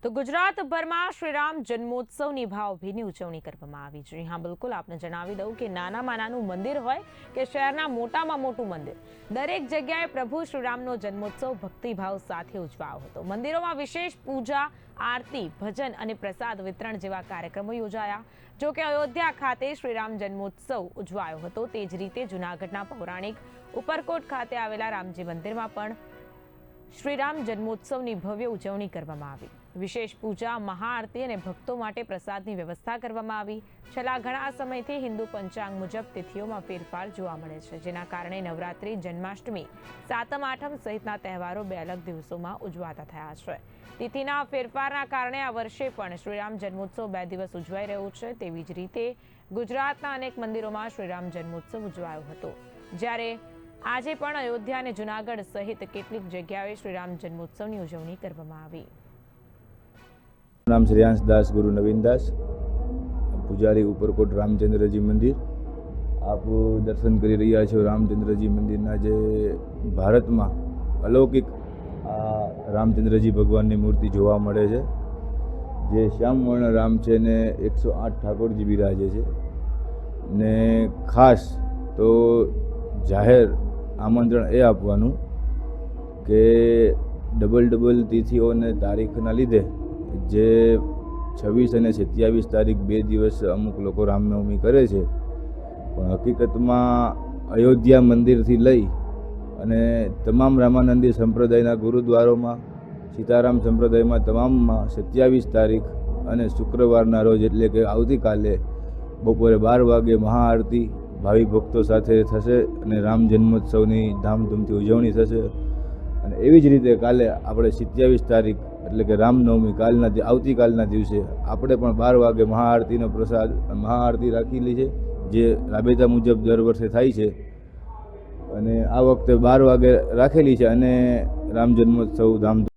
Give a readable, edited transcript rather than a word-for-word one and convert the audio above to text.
તો ગુજરાતભરમાં શ્રીરામ જન્મોત્સવની ભાવભીની ઉજવણી કરવામાં આવી છે। હા, બિલકુલ આપને જણાવી દઉં કે નાનામાં નાનું મંદિર હોય કે શહેરના મોટામાં મોટું મંદિર, દરેક જગ્યાએ પ્રભુ શ્રીરામનો જન્મોત્સવ ભક્તિભાવ સાથે ઉજવાયો હતો। મંદિરોમાં વિશેષ પૂજા, આરતી, ભજન અને પ્રસાદ વિતરણ જેવા કાર્યક્રમો યોજાયા। જો કે અયોધ્યા ખાતે શ્રીરામ જન્મોત્સવ ઉજવાયો હતો, તે જ રીતે જૂનાગઢના પૌરાણિક ઉપરકોટ ખાતે આવેલા રામજી મંદિરમાં પણ શ્રીરામ જન્મોત્સવની ભવ્ય ઉજવણી કરવામાં આવી। વિશેષ પૂજા, મહાઆરતી અને ભક્તો માટે પ્રસાદની વ્યવસ્થા કરવામાં આવી। છેલ્લા ઘણા સમયથી હિન્દુ પંચાંગ મુજબ તિથિઓમાં ફેરફાર જોવા મળે છે, જેના કારણે નવરાત્રી, જન્માષ્ટમી, સાતમ આઠમ સહિતના તહેવારો બે અલગ દિવસોમાં ઉજવાતા થયા છે। તિથિના ફેરફારના કારણે આ વર્ષે પણ શ્રીરામ જન્મોત્સવ 2 દિવસ ઉજવાઈ રહ્યો છે। તેવી જ રીતે ગુજરાતના અનેક મંદિરોમાં શ્રીરામ જન્મોત્સવ ઉજવાયો હતો, જ્યારે આજે પણ અયોધ્યા અને જૂનાગઢ સહિત કેટલીક જગ્યાએ શ્રીરામ જન્મોત્સવની ઉજવણી કરવામાં આવી। नाम श्रेयांश दास, गुरु नवीन दास, पुजारी उपरकोट रामचंद्रजी मंदिर। आप दर्शन કરી રહ્યા છો રામચંદ્રજી મંદિરના જે ભારતમાં અલૌકિક આ રામચંદ્રજી ભગવાનની મૂર્તિ જોવા મળે છે, જે શ્યામવર્ણ રામ છે ને 108 ઠાકોરજી બિરાજે છે। ને ખાસ તો જાહેર આમંત્રણ એ આપવાનું કે ડબલ તિથિઓને તારીખના લીધે જે 26 અને 27 તારીખ 2 દિવસ અમુક લોકો રામનવમી કરે છે, પણ હકીકતમાં અયોધ્યા મંદિરથી લઈ અને તમામ રામાનંદી સંપ્રદાયના ગુરુદ્વારોમાં, સીતારામ સંપ્રદાયમાં તમામમાં 27 તારીખ અને શુક્રવારના રોજ એટલે કે આવતીકાલે બપોરે 12 વાગે મહાઆરતી ભાવિ ભક્તો સાથે થશે અને રામ જન્મોત્સવની ધામધૂમથી ઉજવણી થશે। અને એવી જ રીતે કાલે આપણે 27 તારીખ એટલે કે રામનવમી આવતીકાલના દિવસે આપણે પણ 12 વાગે મહાઆરતીનો પ્રસાદ મહાઆરતી રાખેલી છે, જે રાબેતા મુજબ દર વર્ષે થાય છે અને આ વખતે 12 વાગે રાખેલી છે અને રામ જન્મોત્સવ ધામધૂમ